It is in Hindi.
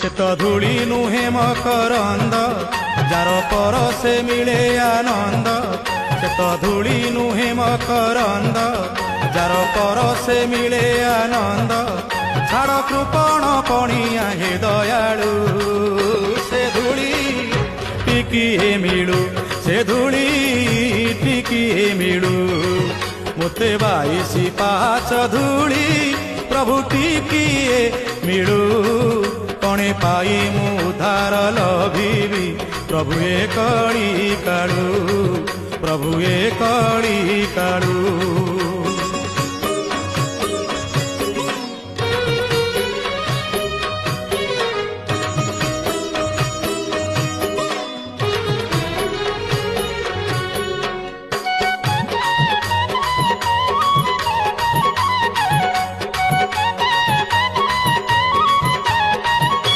से तो धूली नुहे मकरंद जार पर से मिले आनंद से तो धूली नुहे मकरंद जार पर से मिले आनंद छाड़ कृपण पणिया हे दयालु से धूली टिकिए मिलू से धूली टिकिए मिलू मुते 22 पाच धूली प्रभु टिकिए मिलू कणे पाई मु उधार लभिबी प्रभु ए कड़ी कालू प्रभु ए कड़ी कालू।